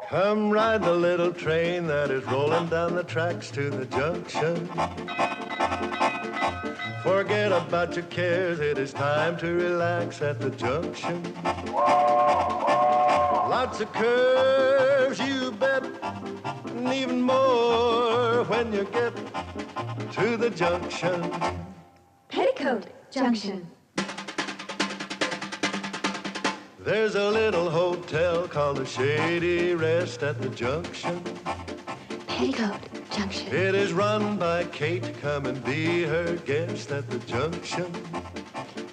Come ride the little train that is rolling down the tracks to the junction. Forget about your cares, it is time to relax at the junction. Lots of curves, you bet, and even more when you get to the junction. Petticoat Junction. There's a little hotel called the Shady Rest at the junction. Petticoat Junction. It is run by Kate. Come and be her guest at the junction.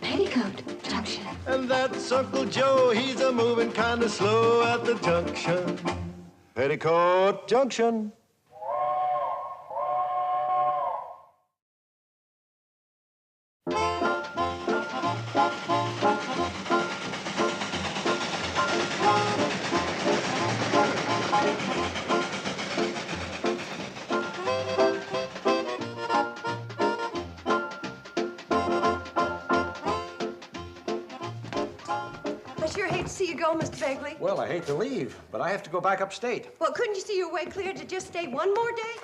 Petticoat Junction. And that's Uncle Joe. He's a moving kind of slow at the junction. Petticoat Junction. I sure hate to see you go, Mr. Begley. Well, I hate to leave, but I have to go back upstate. Well, couldn't you see your way clear to just stay one more day?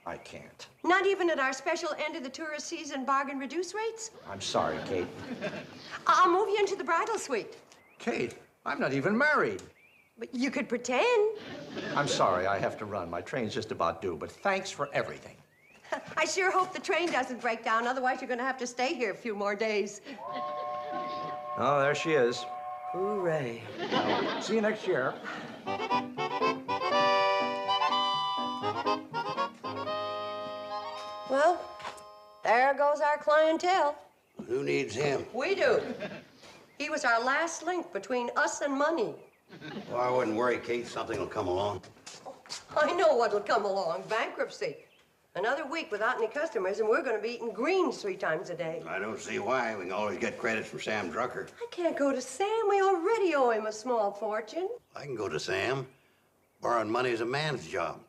I can't. Not even at our special end of the tourist season bargain reduce rates? I'm sorry, Kate. I'll move you into the bridal suite. Kate, I'm not even married. But you could pretend. I'm sorry, I have to run. My train's just about due, but thanks for everything. I sure hope the train doesn't break down. Otherwise, you're going to have to stay here a few more days. Oh, there she is. Hooray. Well, see you next year. Well, there goes our clientele. Who needs him? We do. He was our last link between us and money. Well, I wouldn't worry, Kate. Something will come along. I know what'll come along. Bankruptcy. Another week without any customers, and we're going to be eating greens 3 times a day. I don't see why. We can always get credits from Sam Drucker. I can't go to Sam. We already owe him a small fortune. I can go to Sam. Borrowing money is a man's job.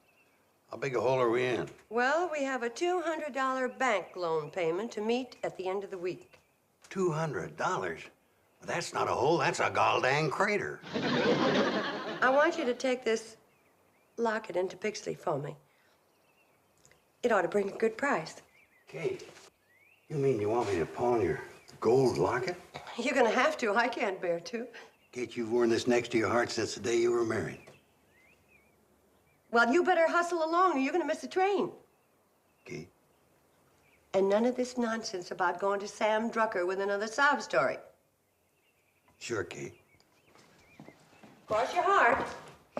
How big a hole are we in? Well, we have a $200 bank loan payment to meet at the end of the week. $200? Well, that's not a hole. That's a goddamn crater. I want you to take this locket into Pixley for me. It ought to bring a good price. Kate, you mean you want me to pawn your gold locket? You're going to have to. I can't bear to. Kate, you've worn this next to your heart since the day you were married. Well, you better hustle along or you're going to miss the train. Kate? And none of this nonsense about going to Sam Drucker with another sob story. Sure, Kate. Cross your heart.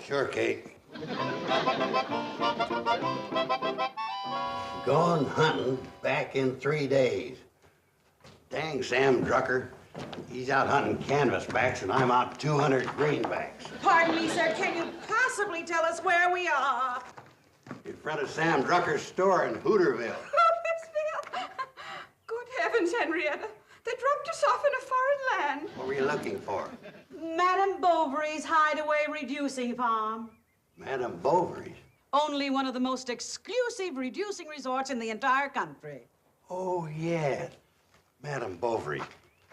Sure, Kate. Gone hunting back in 3 days. Dang Sam Drucker. He's out hunting canvasbacks and I'm out 200 greenbacks. Pardon me, sir. Can you possibly tell us where we are? In front of Sam Drucker's store in Hooterville. Hootersville? Good heavens, Henrietta. They dropped us off in a foreign land. What were you looking for? Madame Bovary's Hideaway Reducing Farm. Madame Bovary's? Only one of the most exclusive reducing resorts in the entire country. Oh, yeah. Madame Bovary.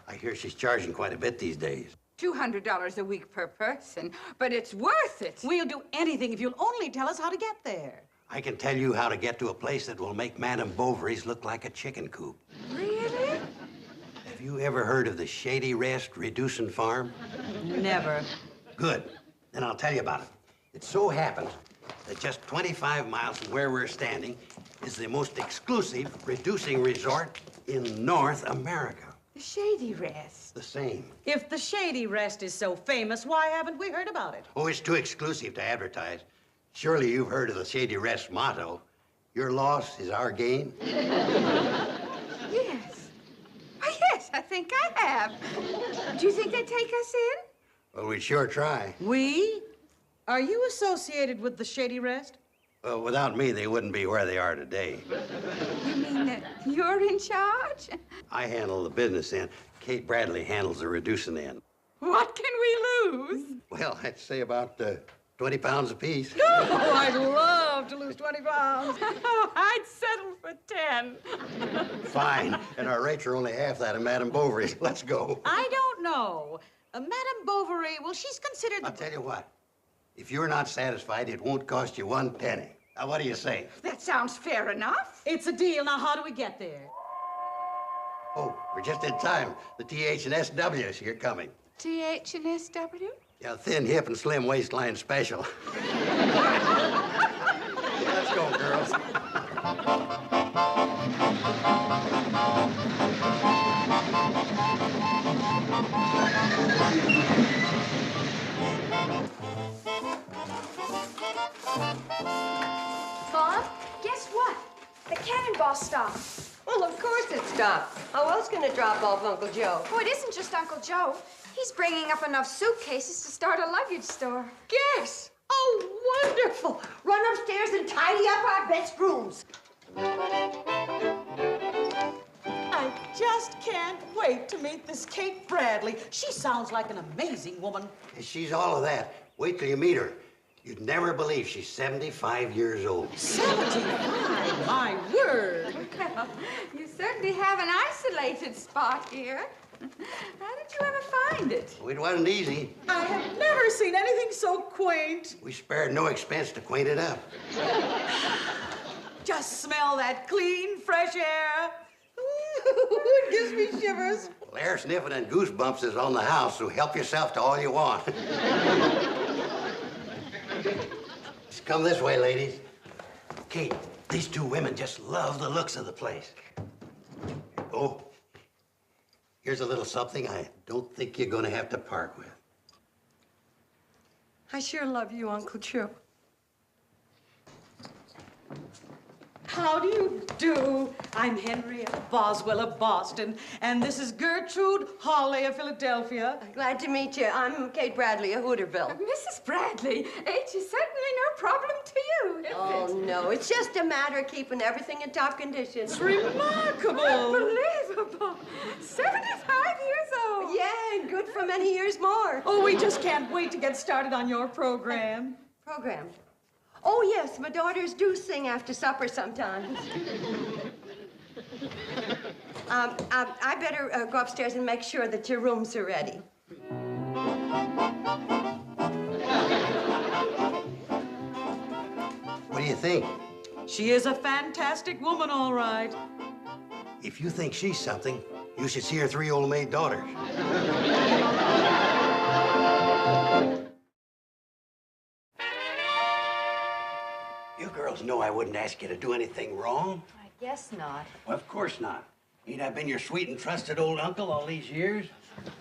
I hear she's charging quite a bit these days. $200 a week per person, but it's worth it. We'll do anything if you'll only tell us how to get there. I can tell you how to get to a place that will make Madame Bovary's look like a chicken coop. Really? Have you ever heard of the Shady Rest Reducing Farm? Never. Good. Then I'll tell you about it. It so happens that just 25 miles from where we're standing is the most exclusive reducing resort in North America. The Shady Rest. The same. If the Shady Rest is so famous, why haven't we heard about it? Oh, it's too exclusive to advertise. Surely you've heard of the Shady Rest motto, your loss is our gain. Yes. Oh, yes, I think I have. Do you think they'd take us in? Well, we'd sure try. We? Are you associated with the Shady Rest? Well, without me, they wouldn't be where they are today. You mean that you're in charge? I handle the business end. Kate Bradley handles the reducing end. What can we lose? Well, I'd say about 20 pounds apiece. Oh, I'd love to lose 20 pounds. Oh, I'd settle for 10. Fine. And our rates are only half that of Madame Bovary's. Let's go. I don't know. Madame Bovary, well, she's considered... I'll tell you what. If you're not satisfied, it won't cost you 1 penny. Now, what do you say? That sounds fair enough. It's a deal. Now, how do we get there? Oh, we're just in time. The TH&SW here coming. TH&SW? Yeah, thin hip and slim waistline special. Let's go, girls. Bob, guess what? The cannonball stopped. Well, of course it stopped. How else can it drop off Uncle Joe? Oh, it isn't just Uncle Joe. He's bringing up enough suitcases to start a luggage store. Guess. Oh, wonderful. Run upstairs and tidy up our best rooms. I just can't wait to meet this Kate Bradley. She sounds like an amazing woman. She's all of that. Wait till you meet her. You'd never believe she's 75 years old. 75, my word. Well, you certainly have an isolated spot here. How did you ever find it? It wasn't easy. I have never seen anything so quaint. We spared no expense to quaint it up. Just smell that clean, fresh air. It gives me shivers. Well, air sniffing and goosebumps is on the house, so help yourself to all you want. Just come this way, ladies. Kate, these two women just love the looks of the place. Oh, here's a little something I don't think you're going to have to part with. I sure love you, Uncle Joe. How do you do? I'm Henrietta Boswell of Boston, and this is Gertrude Hawley of Philadelphia. Glad to meet you. I'm Kate Bradley of Hooterville. Mrs. Bradley, age is certainly no problem to you, is Oh, it? no. It's just a matter of keeping everything in top condition. It's remarkable. Unbelievable. 75 years old. Yeah, and good for many years more. Oh, we just can't wait to get started on your program. Program. Oh, yes, my daughters do sing after supper sometimes. I better go upstairs and make sure that your rooms are ready. What do you think? She is a fantastic woman, all right. If you think she's something, you should see her 3 old maid daughters. You girls know I wouldn't ask you to do anything wrong. I guess not. Well, of course not. Ain't I been your sweet and trusted old uncle all these years?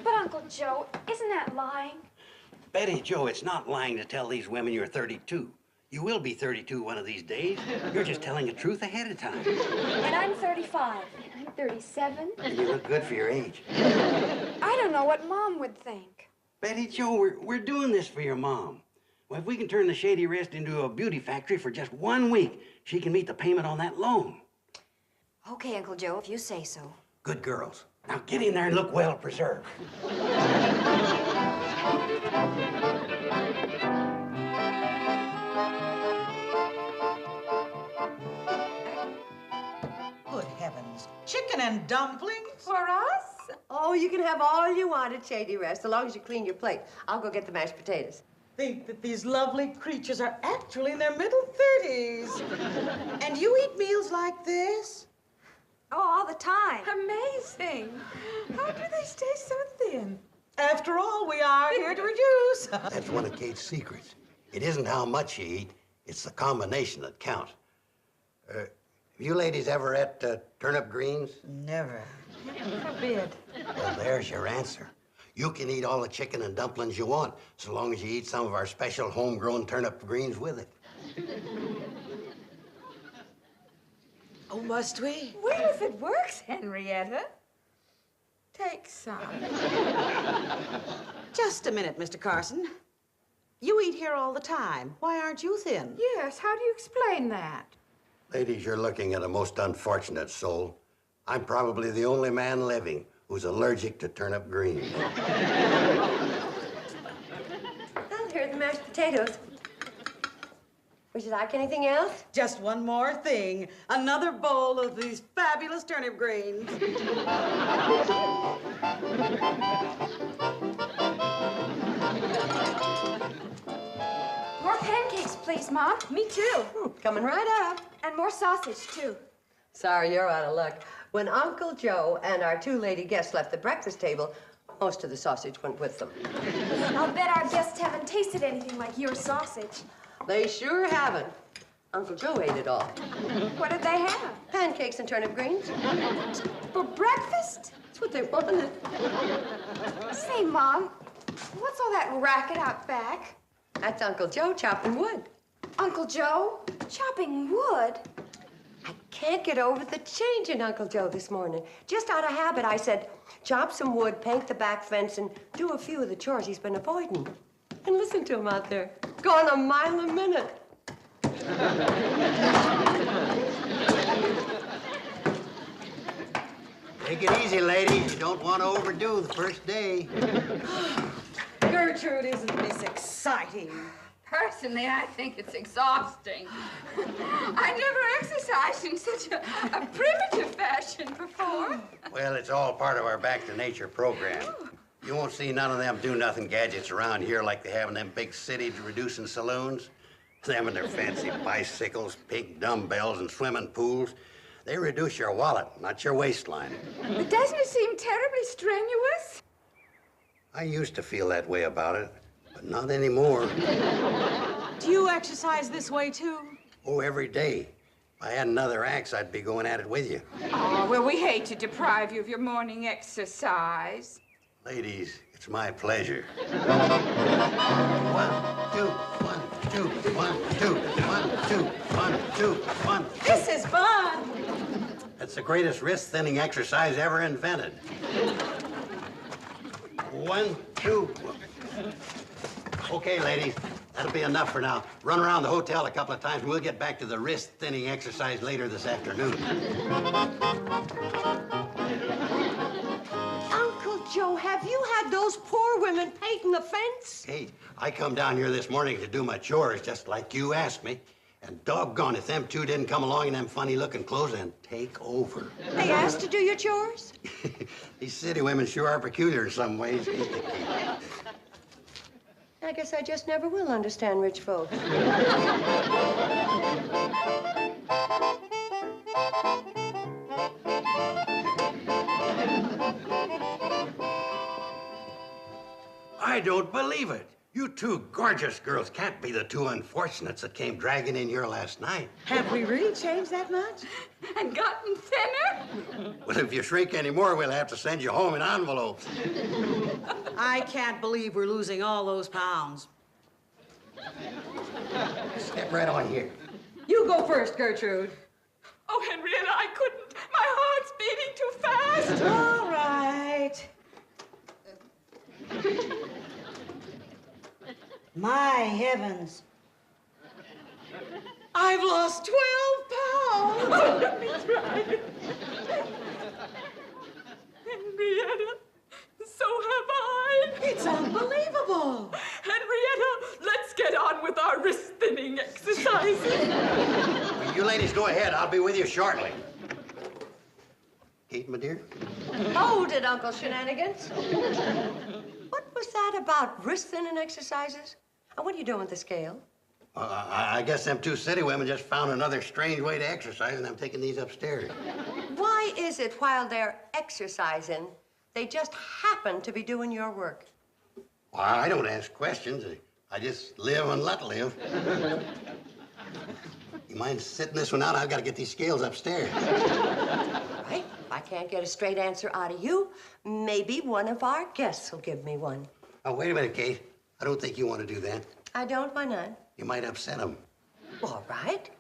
But Uncle Joe, isn't that lying? Betty Joe, it's not lying to tell these women you're 32. You will be 32 one of these days. You're just telling the truth ahead of time. And I'm 35. And I'm 37. And you look good for your age. I don't know what Mom would think. Betty Joe, we're doing this for your mom. Well, if we can turn the Shady Rest into a beauty factory for just 1 week, she can meet the payment on that loan. Okay, Uncle Joe, if you say so. Good girls. Now get in there and look well preserved. Good heavens. Chicken and dumplings? For us? Oh, you can have all you want at Shady Rest, as long as you clean your plate. I'll go get the mashed potatoes. Think that these lovely creatures are actually in their middle 30s. And you eat meals like this? Oh, all the time. Amazing. How do they stay so thin? After all, we are here to reduce. That's one of Kate's secrets. It isn't how much you eat, it's the combination that counts. Have you ladies ever ate turnip greens? Never. Forbid. Well, there's your answer. You can eat all the chicken and dumplings you want, so long as you eat some of our special homegrown turnip greens with it. Oh, must we? Well, if it works, Henrietta, take some. Just a minute, Mr. Carson. You eat here all the time. Why aren't you thin? Yes, how do you explain that? Ladies, you're looking at a most unfortunate soul. I'm probably the only man living who's allergic to turnip greens. Well, here are the mashed potatoes. Would you like anything else? Just one more thing. Another bowl of these fabulous turnip greens. please, Mom. Me too. Coming right up. And more sausage, too. Sorry, you're out of luck. When Uncle Joe and our two lady guests left the breakfast table, most of the sausage went with them. I'll bet our guests haven't tasted anything like your sausage. They sure haven't. Uncle Joe ate it all. What did they have? Pancakes and turnip greens. For breakfast? That's what they wanted. Say, Mom, what's all that racket out back? That's Uncle Joe chopping wood. Uncle Joe? Chopping wood? I can't get over the change in Uncle Joe this morning. Just out of habit, I said, chop some wood, paint the back fence, and do a few of the chores he's been avoiding. And listen to him out there, going a mile a minute. Take it easy, ladies. You don't want to overdo the first day. Gertrude, isn't this exciting? Personally, I think it's exhausting. I never exercised in such a primitive fashion before. Well, it's all part of our Back to Nature program. You won't see none of them do-nothing gadgets around here like they have in them big city-reducing saloons. Them and their fancy bicycles, pink dumbbells, and swimming pools. They reduce your wallet, not your waistline. But doesn't it seem terribly strenuous? I used to feel that way about it, but not anymore. Do you exercise this way, too? Oh, every day. If I had another axe, I'd be going at it with you. Oh, well, we hate to deprive you of your morning exercise. Ladies, it's my pleasure. 1, 2, 1, 2, 1, 2, 1, 2, 1, 2, 1. This is fun. That's the greatest wrist-thinning exercise ever invented. 1, 2. Okay, ladies, that'll be enough for now. Run around the hotel a couple of times, and we'll get back to the wrist-thinning exercise later this afternoon. Uncle Joe, have you had those poor women painting the fence? Hey, I come down here this morning to do my chores just like you asked me. And doggone if them two didn't come along in them funny-looking clothes and take over. They asked to do your chores? These city women sure are peculiar in some ways. I guess I just never will understand rich folks. I don't believe it. You two gorgeous girls can't be the two unfortunates that came dragging in here last night. Have we really changed that much? And gotten thinner? Well, if you shrink anymore, we'll have to send you home in envelopes. I can't believe we're losing all those pounds. Step right on here. You go first, Gertrude. Oh, Henrietta, I couldn't. My heart's beating too fast. All right. My heavens. I've lost 12 pounds. Oh, let me try. Henrietta, so have I. It's unbelievable. Henrietta, let's get on with our wrist-thinning exercises. Well, you ladies go ahead. I'll be with you shortly. Kate, my dear? Hold it, Uncle Shenanigans. What was that about wrist-thinning exercises? And what are you doing with the scale? I guess them two city women just found another strange way to exercise, and I'm taking these upstairs. Why is it while they're exercising, they just happen to be doing your work? Well, I don't ask questions. I just live and let live. You mind sitting this one out? I've got to get these scales upstairs. Right? If I can't get a straight answer out of you, maybe one of our guests will give me one. Oh, wait a minute, Kate. I don't think you want to do that. I don't, why not? You might upset them. All right.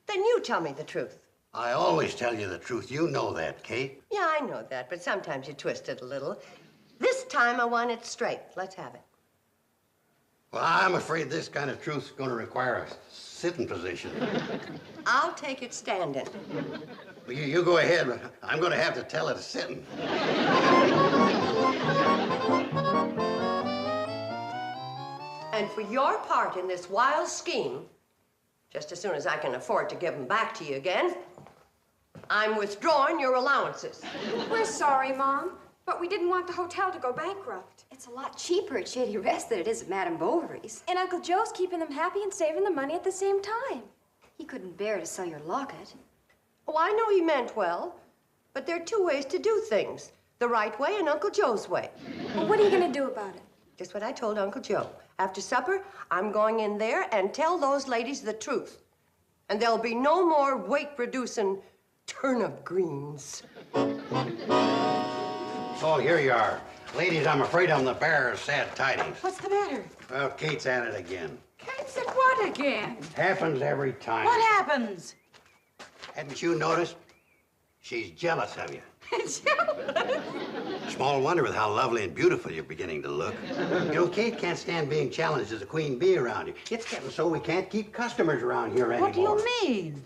Then you tell me the truth. I always tell you the truth. You know that, Kate. Yeah, I know that, but sometimes you twist it a little. This time I want it straight. Let's have it. Well, I'm afraid this kind of truth's going to require a sitting position. I'll take it standing. Well, you go ahead, but I'm going to have to tell it sitting. And for your part in this wild scheme, just as soon as I can afford to give them back to you again, I'm withdrawing your allowances. We're sorry, Mom. But we didn't want the hotel to go bankrupt. It's a lot cheaper at Shady Rest than it is at Madame Bovary's. And Uncle Joe's keeping them happy and saving the money at the same time. He couldn't bear to sell your locket. Oh, I know he meant well, but there are two ways to do things. The right way and Uncle Joe's way. Well, what are you going to do about it? Just what I told Uncle Joe. After supper, I'm going in there and tell those ladies the truth. And there'll be no more weight-reducing turnip greens. Oh, here you are. Ladies, I'm afraid I'm the bearer of sad tidings. What's the matter? Well, Kate's at it again. Kate said what again? Happens every time. What happens? Hadn't you noticed? She's jealous of you. Jealous? Small wonder with how lovely and beautiful you're beginning to look. You know, Kate can't stand being challenged as a queen bee around you. It's getting so we can't keep customers around here anymore. What do you mean?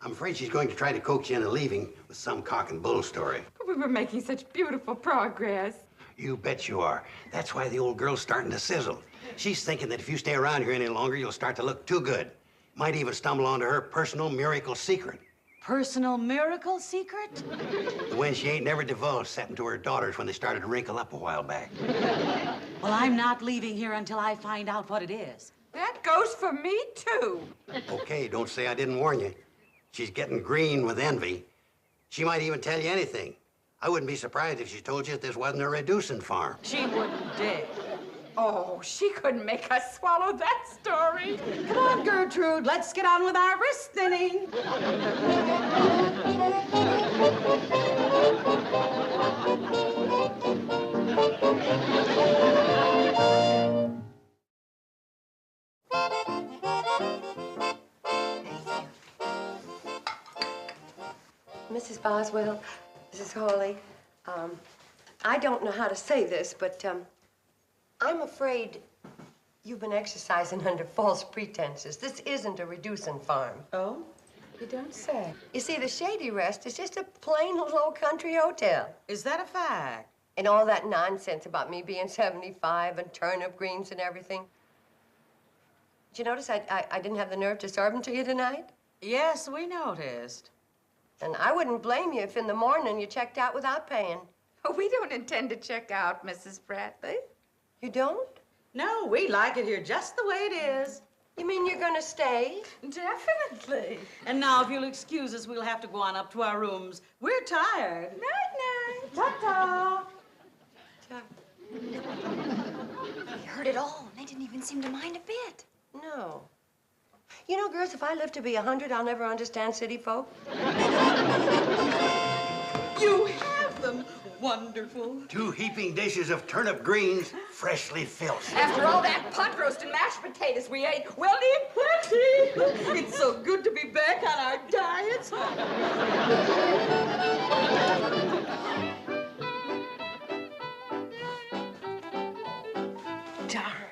I'm afraid she's going to try to coax you into leaving with some cock and bull story. But we were making such beautiful progress. You bet you are. That's why the old girl's starting to sizzle. She's thinking that if you stay around here any longer, you'll start to look too good. Might even stumble onto her personal miracle secret. Personal miracle secret? The one she ain't never divulged, except to her daughters when they started to wrinkle up a while back. Well, I'm not leaving here until I find out what it is. That goes for me, too. Okay, don't say I didn't warn you. She's getting green with envy. She might even tell you anything. I wouldn't be surprised if she told you that this wasn't a reducing farm. She wouldn't dare. Oh, she couldn't make us swallow that story. Come on, Gertrude, let's get on with our wrist thinning. Mrs. Boswell, Mrs. Hawley, I don't know how to say this, but I'm afraid you've been exercising under false pretenses. This isn't a reducing farm. Oh? You don't say. You see, the Shady Rest is just a plain little old country hotel. Is that a fact? And all that nonsense about me being 75 and turnip greens and everything. Did you notice I didn't have the nerve to serve them to you tonight? Yes, we noticed. And I wouldn't blame you if in the morning you checked out without paying. Oh, we don't intend to check out, Mrs. Bradley. You don't? No, we like it here just the way it is. You mean you're gonna stay? Definitely. And now, if you'll excuse us, we'll have to go on up to our rooms. We're tired. Night-night. Ta-ta. They heard it all, and they didn't even seem to mind a bit. No. You know, girls, if I live to be 100, I'll never understand city folk. You have them. Wonderful. 2 heaping dishes of turnip greens, freshly filched. After all that pot roast and mashed potatoes we ate, we'll need plenty. It's so good to be back on our diets. Darn.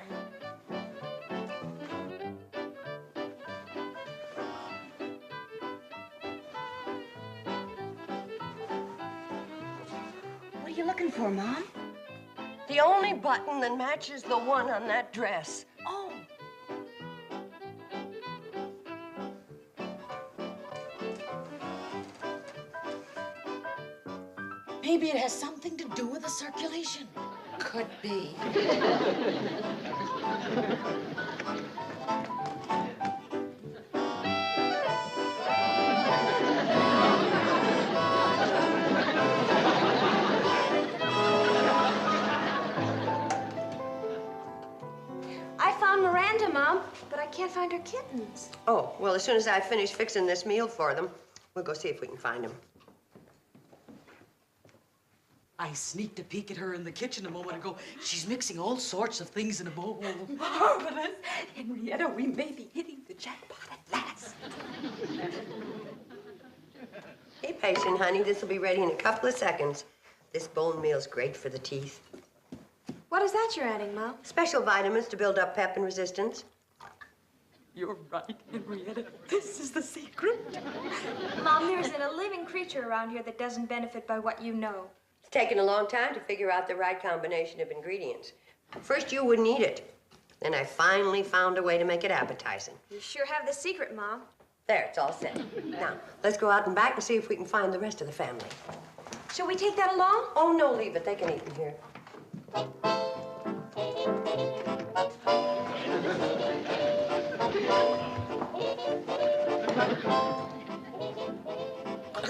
What are you looking for, Mom? The only button that matches the one on that dress. Oh. Maybe it has something to do with the circulation. Could be. I found Miranda, Mom, but I can't find her kittens. Oh, well, as soon as I finish fixing this meal for them, we'll go see if we can find them. I sneaked a peek at her in the kitchen a moment ago. She's mixing all sorts of things in a bowl. Marvelous. Henrietta, we may be hitting the jackpot at last. Be patient, honey. This will be ready in a couple of seconds. This bone meal's great for the teeth. What is that you're adding, Mom? Special vitamins to build up pep and resistance. You're right, Henrietta. This is the secret. Mom, there isn't a living creature around here that doesn't benefit by what you know. It's taken a long time to figure out the right combination of ingredients. First, you wouldn't eat it. Then I finally found a way to make it appetizing. You sure have the secret, Mom. There, it's all set. Now, let's go out and back and see if we can find the rest of the family. Shall we take that along? Oh, no, leave it. They can eat in here.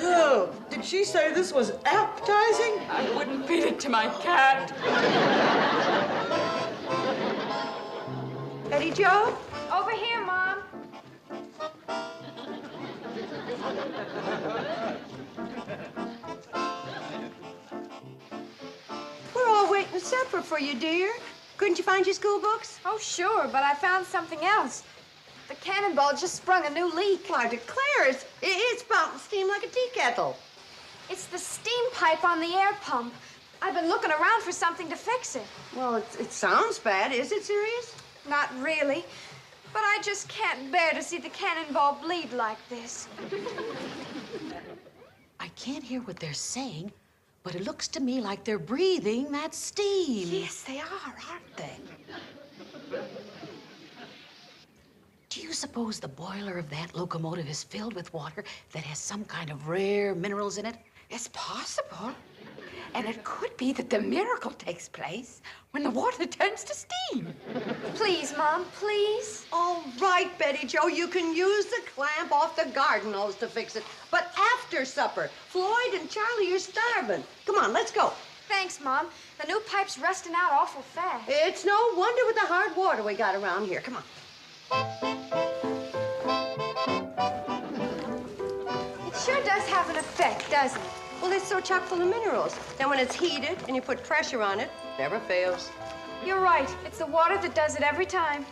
Oh, did she say this was appetizing? I wouldn't feed it to my cat. Betty Joe? Over here, Mom. We're all waiting supper for you, dear. Couldn't you find your school books? Oh, sure, but I found something else. The cannonball just sprung a new leak. Well, I declare it's spouting steam like a tea kettle. It's the steam pipe on the air pump. I've been looking around for something to fix it. Well, it sounds bad. Is it serious? Not really, but I just can't bear to see the cannonball bleed like this. I can't hear what they're saying, but it looks to me like they're breathing that steam. Yes, they are, aren't they? Do you suppose the boiler of that locomotive is filled with water that has some kind of rare minerals in it? It's possible. And it could be that the miracle takes place when the water turns to steam. Please, Mom, please. All right, Betty Joe, you can use the clamp off the garden hose to fix it. But after supper, Floyd and Charlie are starving. Come on, let's go. Thanks, Mom. The new pipe's rusting out awful fast. It's no wonder with the hard water we got around here. Come on. It sure does have an effect, doesn't it? Well, it's so chock full of minerals. Then when it's heated and you put pressure on it, never fails. You're right. It's the water that does it every time.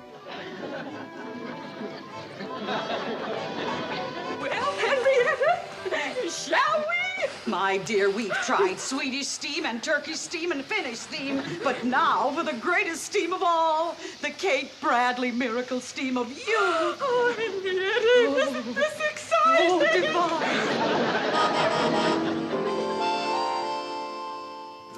Well, Henrietta, shall we? My dear, we've tried Swedish steam and Turkish steam and Finnish steam, but now for the greatest steam of all, the Kate Bradley miracle steam of you. Oh, Henrietta, isn't this exciting? Oh, divine.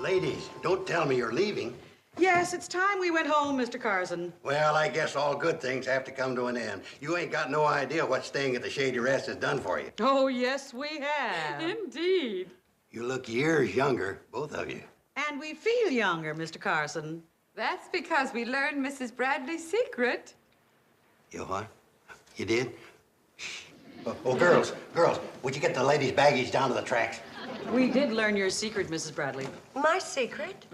Ladies, don't tell me you're leaving. Yes, it's time we went home, Mr. Carson. Well, I guess all good things have to come to an end. You ain't got no idea what staying at the Shady Rest has done for you. Oh, yes, we have. Indeed. You look years younger, both of you. And we feel younger, Mr. Carson. That's because we learned Mrs. Bradley's secret. You what? You did? Shh. Oh, girls, would you get the ladies' baggage down to the tracks? We did learn your secret, Mrs. Bradley. My secret?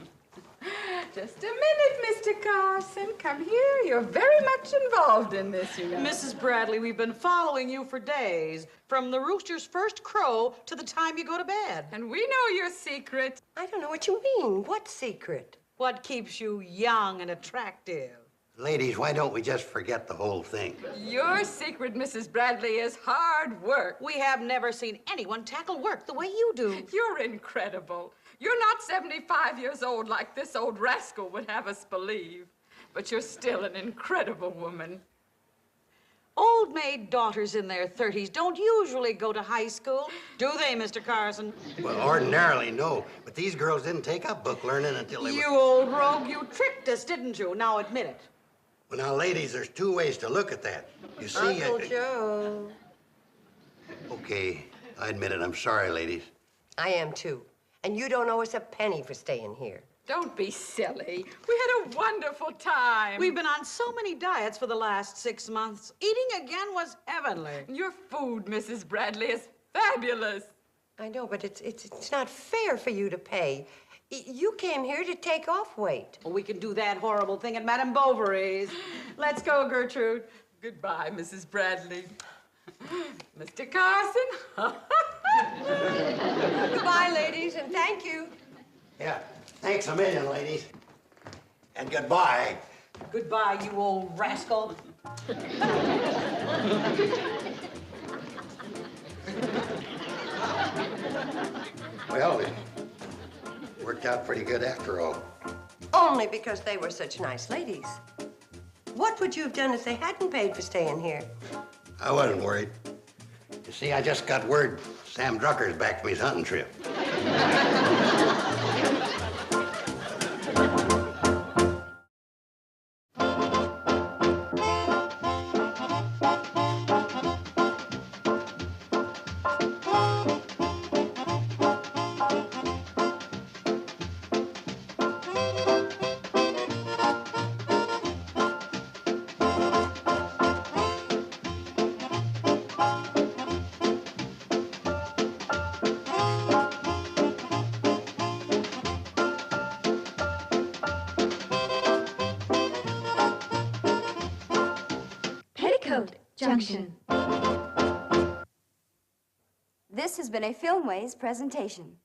Just a minute, Mr. Carson. Come here. You're very much involved in this, you know. Mrs. Bradley, we've been following you for days, from the rooster's first crow to the time you go to bed. And we know your secret. I don't know what you mean. What secret? What keeps you young and attractive? Ladies, why don't we just forget the whole thing? Your secret, Mrs. Bradley, is hard work. We have never seen anyone tackle work the way you do. You're incredible. You're not 75 years old like this old rascal would have us believe. But you're still an incredible woman. Old maid daughters in their 30s don't usually go to high school, do they, Mr. Carson? Well, ordinarily, no. But these girls didn't take up book learning until they You were... old rogue, you tricked us, didn't you? Now admit it. Well, now, ladies, there's two ways to look at that. You see... Uncle Joe. Okay, I admit it. I'm sorry, ladies. I am, too. And you don't owe us a penny for staying here. Don't be silly. We had a wonderful time. We've been on so many diets for the last 6 months. Eating again was heavenly. Your food, Mrs. Bradley, is fabulous. I know, but it's not fair for you to pay. You came here to take off weight. Well, we can do that horrible thing at Madame Bovary's. Let's go, Gertrude. Goodbye, Mrs. Bradley. Mr. Carson. Goodbye, ladies, and thank you. Yeah, thanks a million, ladies. And goodbye. Goodbye, you old rascal. Well, it worked out pretty good after all. Only because they were such nice ladies. What would you have done if they hadn't paid for staying here? I wasn't worried. You see, I just got word Sam Drucker's back from his hunting trip. Junction. This has been a Filmways presentation.